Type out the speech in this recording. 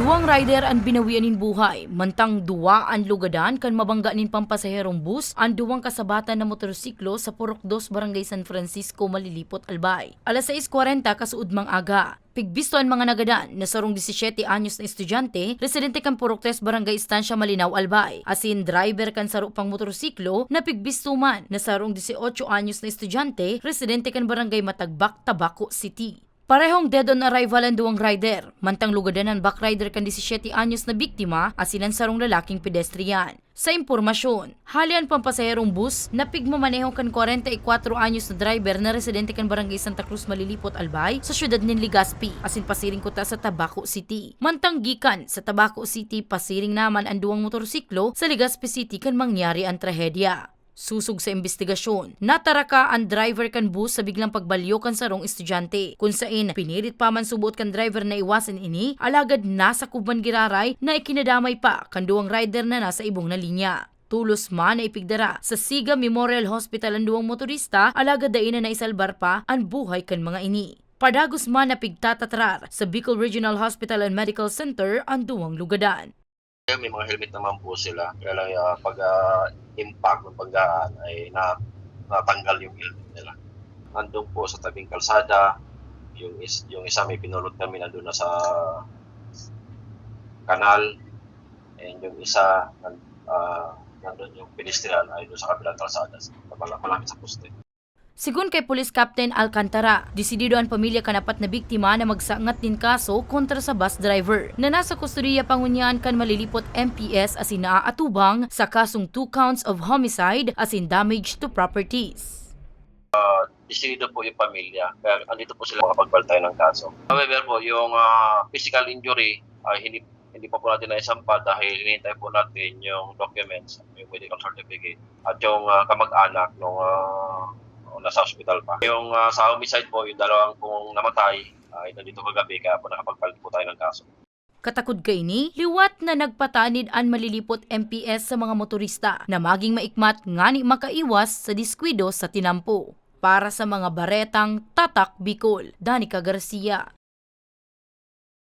Duwang rider ang binawianin buhay, mantang duwa ang lugadan kan mabangganin pampasaherong bus ang duwang kasabatan na motorsiklo sa Purok 2, Barangay San Francisco, Malilipot, Albay. Alas 6:40 kasuudmang aga. Pigbisto ang mga nagadan na sarong 17 anyos na estudyante, residente kan Purok 3, Barangay Estancia, Malinaw, Albay. Asin driver kan saro pang motorsiklo na pigbisto man na sarong 18 anyos na estudyante, residente kan Barangay Matagbak, Tabaco City. Parehong dead on arrival ang duwang rider, mantang lugadan ang backrider kan 17 anyos na biktima asinan sarong lalaking pedestrian. Sa impormasyon, halian pampasaherong bus na pigmamaneho kan 44 anyos na driver na residente kan Barangay Santa Cruz, Malilipot, Albay sa syudad nin Legazpi asin pasiring kuta sa Tabaco City. Mantang gikan sa Tabaco City pasiring naman ang duwang motorsiklo sa Legazpi City kan mangyari ang trahedya. Susog sa investigasyon, nataraka ang driver kan bus sa biglang pagbalyo kan sarong estudyante. Kung sain, pinilit pa man subuot kan driver na iwasan ini, alagad nasa kuban giraray na ikinadamay pa kan duwang rider na nasa ibong na linya. Tulos man na ipigdara sa Siga Memorial Hospital ang duwang motorista, alagad daina na isalbar pa ang buhay kan mga ini. Padagos man na pigtatatrar sa Bicol Regional Hospital and Medical Center ang duwang lugadan. May mga helmet naman po sila. Kaya lang pag-impact ng paggaan ay natanggal yung helmet nila. Nandun po sa tabing kalsada, yung isa may pinulot kami nandun na sa kanal, and yung isa nandun yung pedestrian ay doon sa kabilang kalsada, malapit sa poste. Sigun kay Police Captain Alcantara, desidido ang pamilya kanapat na biktima na magsangat din kaso kontra sa bus driver na nasa kustodiya pangunyaan kan Malilipot MPS asin naaatubang sa kasong 2 counts of homicide asin damage to properties. Desidido po yung pamilya, kaya andito po sila makapagbaltay ng kaso. However po, yung physical injury ay hindi pa po natin naisampa dahil hinihintay po natin yung documents, yung medical certificate at yung kamag-anak nung nasa hospital pa. Yung sa homicide po, yung dalawang pong namatay, nandito kagabi kaya po nakapagpalit po tayo ng kaso. Katakod kay ni, liwat na nagpatanid ang Malilipot MPS sa mga motorista na maging maikmat ngani makaiwas sa diskwido sa tinampo. Para sa mga baretang Tatak Bicol, Danica Garcia.